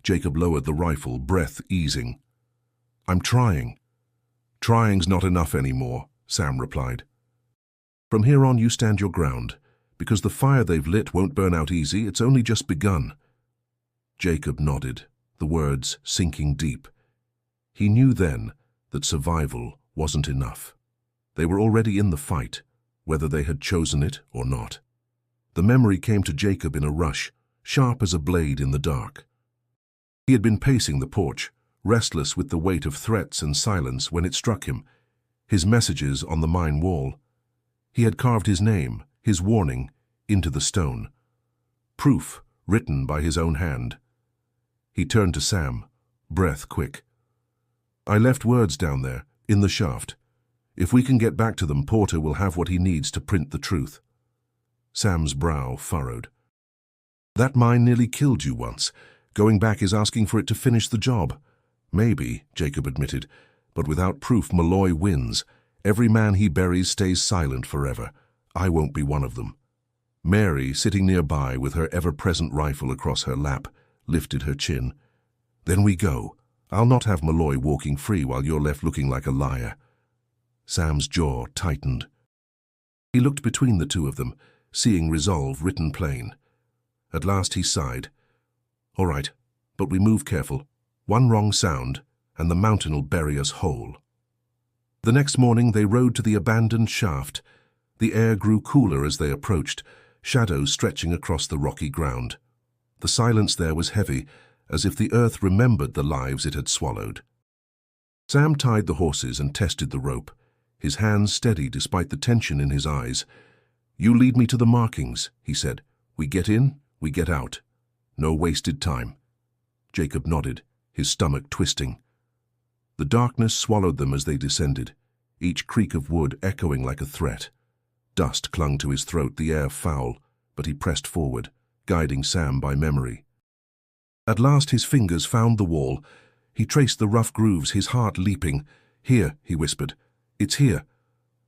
Jacob lowered the rifle, breath easing. "I'm trying." "Trying's not enough anymore," Sam replied. "From here on you stand your ground, because the fire they've lit won't burn out easy, it's only just begun." Jacob nodded, the words sinking deep. He knew then that survival wasn't enough. They were already in the fight, whether they had chosen it or not. The memory came to Jacob in a rush, sharp as a blade in the dark. He had been pacing the porch, restless with the weight of threats and silence when it struck him, his messages on the mine wall. He had carved his name, his warning, into the stone. Proof written by his own hand. He turned to Sam, breath quick. "I left words down there, in the shaft. If we can get back to them, Porter will have what he needs to print the truth." Sam's brow furrowed. "That mine nearly killed you once. Going back is asking for it to finish the job." "Maybe," Jacob admitted, "but without proof Malloy wins. Every man he buries stays silent forever. I won't be one of them." Mary, sitting nearby with her ever-present rifle across her lap, lifted her chin. "Then we go. I'll not have Malloy walking free while you're left looking like a liar." Sam's jaw tightened. He looked between the two of them, seeing resolve written plain. At last he sighed. "All right, but we move careful. One wrong sound, and the mountain'll bury us whole." The next morning they rode to the abandoned shaft. The air grew cooler as they approached, shadows stretching across the rocky ground. The silence there was heavy, as if the earth remembered the lives it had swallowed. Sam tied the horses and tested the rope, his hands steady despite the tension in his eyes. "You lead me to the markings," he said. "We get in, we get out. No wasted time." Jacob nodded, his stomach twisting. The darkness swallowed them as they descended, each creak of wood echoing like a threat. Dust clung to his throat, the air foul, but he pressed forward, guiding Sam by memory. At last his fingers found the wall. He traced the rough grooves, his heart leaping. "Here," he whispered. "It's here."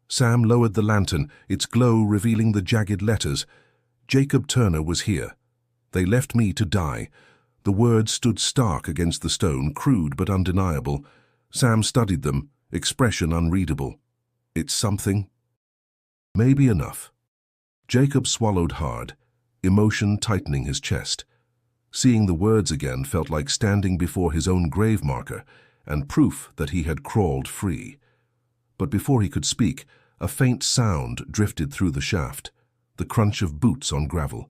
Sam lowered the lantern, its glow revealing the jagged letters. Jacob Turner was here. "They left me to die." The words stood stark against the stone, crude but undeniable. Sam studied them, expression unreadable. "It's something?" "Maybe enough." Jacob swallowed hard, emotion tightening his chest. Seeing the words again felt like standing before his own grave marker, and proof that he had crawled free. But before he could speak, a faint sound drifted through the shaft, the crunch of boots on gravel.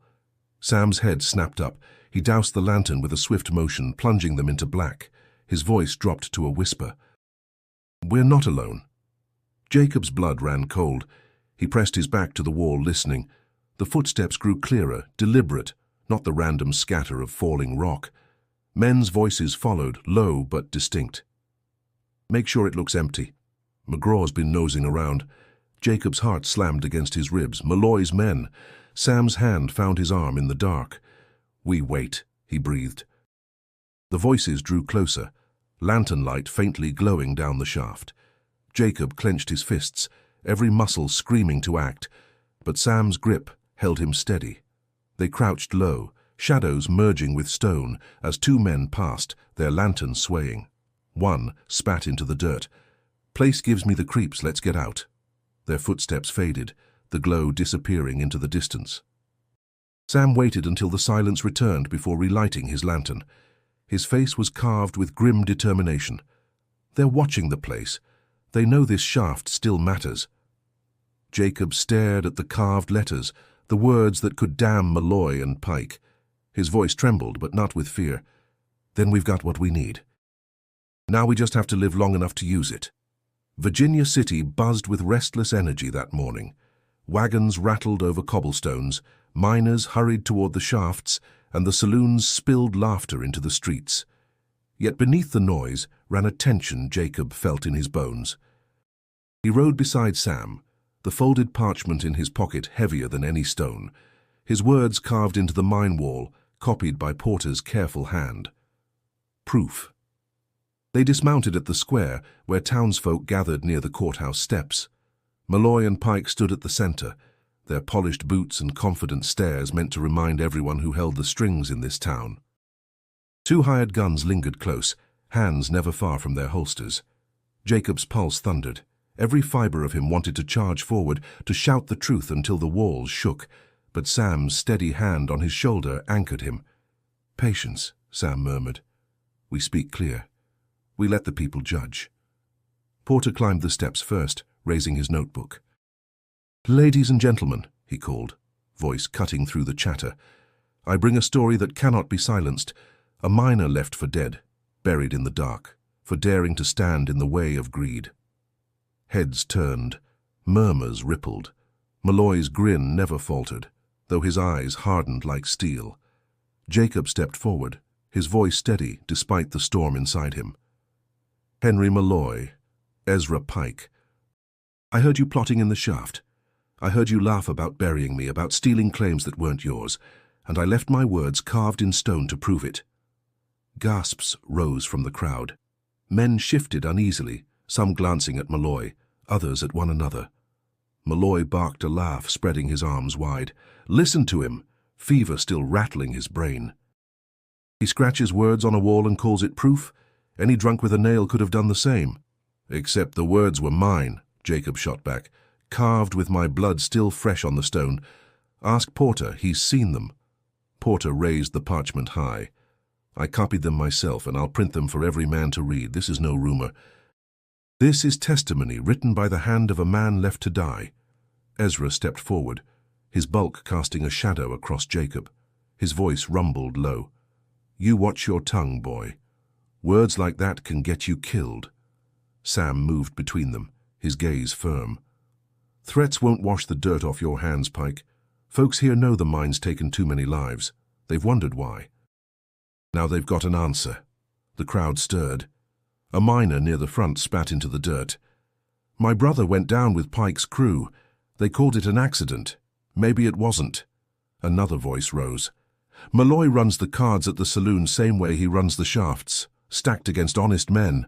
Sam's head snapped up. He doused the lantern with a swift motion, plunging them into black. His voice dropped to a whisper. "We're not alone." Jacob's blood ran cold. He pressed his back to the wall, listening. The footsteps grew clearer, deliberate, not the random scatter of falling rock. Men's voices followed, low but distinct. "Make sure it looks empty. McGraw's been nosing around." Jacob's heart slammed against his ribs. Malloy's men. Sam's hand found his arm in the dark. "We wait," he breathed. The voices drew closer, lantern light faintly glowing down the shaft. Jacob clenched his fists, every muscle screaming to act, but Sam's grip held him steady. They crouched low, shadows merging with stone as two men passed, their lanterns swaying. One spat into the dirt. "Place gives me the creeps, let's get out." Their footsteps faded, the glow disappearing into the distance. Sam waited until the silence returned before relighting his lantern. His face was carved with grim determination. "They're watching the place. They know this shaft still matters." Jacob stared at the carved letters, the words that could damn Malloy and Pike. His voice trembled, but not with fear. then we've got what we need. Now we just have to live long enough to use it. Virginia City buzzed with restless energy that morning. Wagons rattled over cobblestones, miners hurried toward the shafts, and the saloons spilled laughter into the streets. Yet beneath the noise ran a tension Jacob felt in his bones. He rode beside Sam, the folded parchment in his pocket heavier than any stone, his words carved into the mine wall, copied by Porter's careful hand. Proof. They dismounted at the square, where townsfolk gathered near the courthouse steps. Malloy and Pike stood at the center, their polished boots and confident stares meant to remind everyone who held the strings in this town. Two hired guns lingered close, hands never far from their holsters. Jacob's pulse thundered. Every fiber of him wanted to charge forward, to shout the truth until the walls shook, but Sam's steady hand on his shoulder anchored him. "Patience," Sam murmured. "We speak clear. We let the people judge." Porter climbed the steps first, raising his notebook. "Ladies and gentlemen," he called, voice cutting through the chatter, "I bring a story that cannot be silenced. A miner left for dead, buried in the dark, for daring to stand in the way of greed." Heads turned, murmurs rippled. Malloy's grin never faltered, though his eyes hardened like steel. Jacob stepped forward, his voice steady despite the storm inside him. "Henry Malloy, Ezra Pike. I heard you plotting in the shaft. I heard you laugh about burying me, about stealing claims that weren't yours, and I left my words carved in stone to prove it." Gasps rose from the crowd. Men shifted uneasily, some glancing at Malloy, others at one another. Malloy barked a laugh, spreading his arms wide. Listen to him, fever still rattling his brain. He scratches words on a wall and calls it proof. Any drunk with a nail could have done the same. "Except the words were mine," Jacob shot back, "carved with my blood still fresh on the stone. Ask Porter, he's seen them." Porter raised the parchment high. "I copied them myself, and I'll print them for every man to read. This is no rumor. This is testimony written by the hand of a man left to die." Ezra stepped forward, his bulk casting a shadow across Jacob. His voice rumbled low. "You watch your tongue, boy. Words like that can get you killed." Sam moved between them, his gaze firm. "Threats won't wash the dirt off your hands, Pike. Folks here know the mine's taken too many lives. They've wondered why. Now they've got an answer." The crowd stirred. A miner near the front spat into the dirt. "My brother went down with Pike's crew. They called it an accident. Maybe it wasn't." Another voice rose. "Malloy runs the cards at the saloon same way he runs the shafts, stacked against honest men."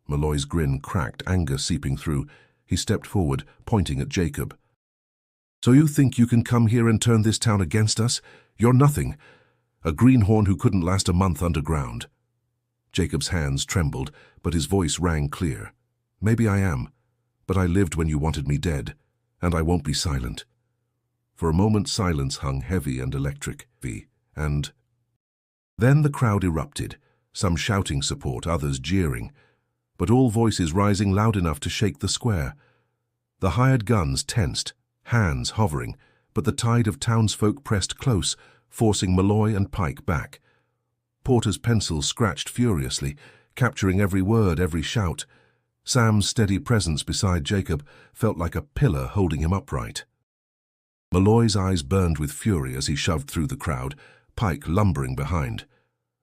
Malloy's grin cracked, anger seeping through. He stepped forward, pointing at Jacob. "So you think you can come here and turn this town against us? You're nothing. A greenhorn who couldn't last a month underground." Jacob's hands trembled, but his voice rang clear. "Maybe I am, but I lived when you wanted me dead, and I won't be silent." For a moment silence hung heavy and electric, and then the crowd erupted, some shouting support, others jeering, but all voices rising loud enough to shake the square. The hired guns tensed, hands hovering, but the tide of townsfolk pressed close, forcing Malloy and Pike back. Porter's pencil scratched furiously, capturing every word, every shout. Sam's steady presence beside Jacob felt like a pillar holding him upright. Malloy's eyes burned with fury as he shoved through the crowd, Pike lumbering behind.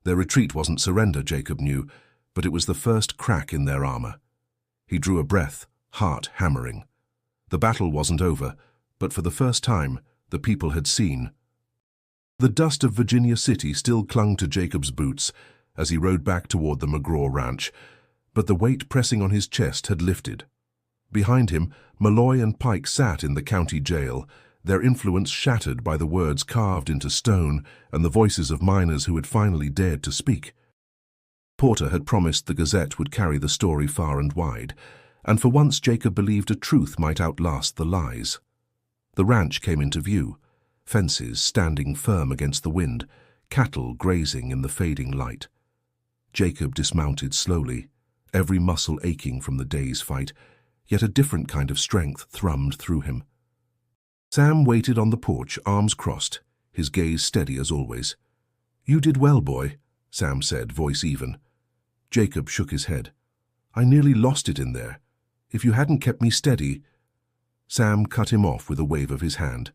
Their retreat wasn't surrender, Jacob knew, but it was the first crack in their armor. He drew a breath, heart hammering. The battle wasn't over, but for the first time, the people had seen. The dust of Virginia City still clung to Jacob's boots as he rode back toward the McGraw Ranch, but the weight pressing on his chest had lifted. Behind him, Malloy and Pike sat in the county jail, their influence shattered by the words carved into stone and the voices of miners who had finally dared to speak. Porter had promised the Gazette would carry the story far and wide, and for once Jacob believed a truth might outlast the lies. The ranch came into view, fences standing firm against the wind, cattle grazing in the fading light. Jacob dismounted slowly, every muscle aching from the day's fight, yet a different kind of strength thrummed through him. Sam waited on the porch, arms crossed, his gaze steady as always. "You did well, boy. Sam said, voice even. Jacob shook his head. I nearly lost it in there. If you hadn't kept me steady. Sam cut him off with a wave of his hand.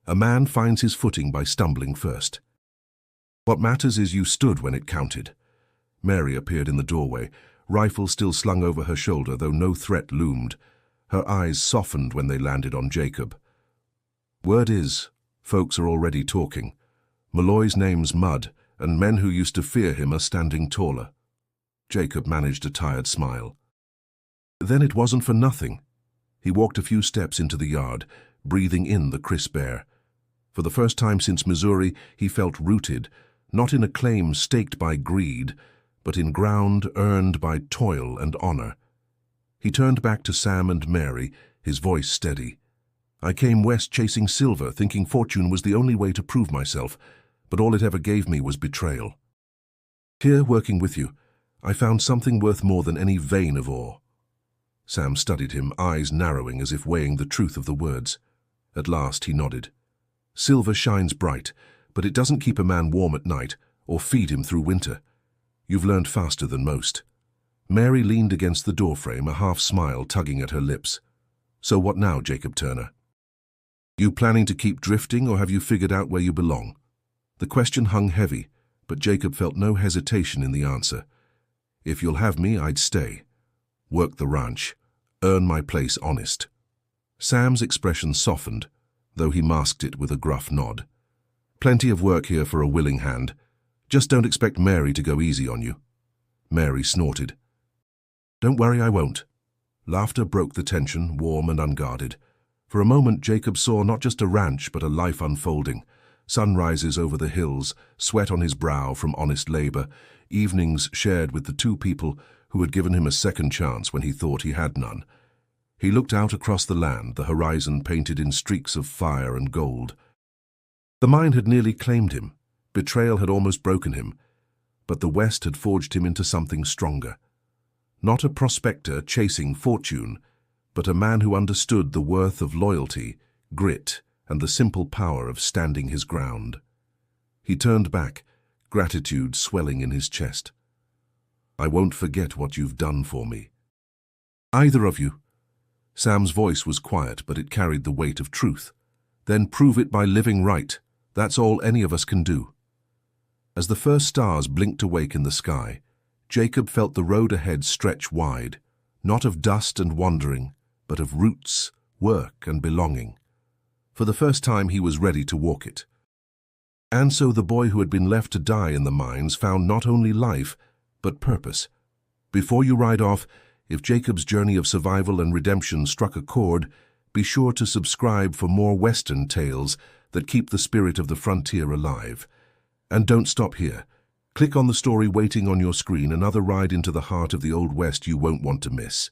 A man finds his footing by stumbling first. What matters is you stood when it counted. Mary appeared in the doorway, rifle still slung over her shoulder, though no threat loomed. Her eyes softened when they landed on Jacob. Word is, folks are already talking. Malloy's name's Mud, and men who used to fear him are standing taller. Jacob managed a tired smile. Then it wasn't for nothing. He walked a few steps into the yard, breathing in the crisp air. For the first time since Missouri, he felt rooted, not in a claim staked by greed, but in ground earned by toil and honor. He turned back to Sam and Mary, his voice steady. I came west chasing silver, thinking fortune was the only way to prove myself, but all it ever gave me was betrayal. Here, working with you, I found something worth more than any vein of ore. Sam studied him, eyes narrowing as if weighing the truth of the words. At last he nodded. Silver shines bright, but it doesn't keep a man warm at night or feed him through winter. You've learned faster than most. Mary leaned against the doorframe, a half smile tugging at her lips. So what now, Jacob Turner? You planning to keep drifting, or have you figured out where you belong? The question hung heavy, but Jacob felt no hesitation in the answer. If you'll have me, I'd stay. Work the ranch. Earn my place honest. Sam's expression softened, though he masked it with a gruff nod. Plenty of work here for a willing hand. Just don't expect Mary to go easy on you. Mary snorted. Don't worry, I won't. Laughter broke the tension, warm and unguarded. For a moment, Jacob saw not just a ranch, but a life unfolding. Sunrises over the hills, sweat on his brow from honest labor, evenings shared with the two people who had given him a second chance when he thought he had none. He looked out across the land, the horizon painted in streaks of fire and gold. The mine had nearly claimed him. Betrayal had almost broken him. But the West had forged him into something stronger. Not a prospector chasing fortune, but a man who understood the worth of loyalty, grit, and the simple power of standing his ground. He turned back, gratitude swelling in his chest. I won't forget what you've done for me. Either of you. Sam's voice was quiet, but it carried the weight of truth. Then prove it by living right. That's all any of us can do. As the first stars blinked awake in the sky, Jacob felt the road ahead stretch wide, not of dust and wandering, but of roots, work, and belonging. For the first time he was ready to walk it. And so the boy who had been left to die in the mines found not only life, but purpose. Before you ride off, if Jacob's journey of survival and redemption struck a chord, be sure to subscribe for more Western tales that keep the spirit of the frontier alive. And don't stop here. Click on the story waiting on your screen, another ride into the heart of the Old West you won't want to miss.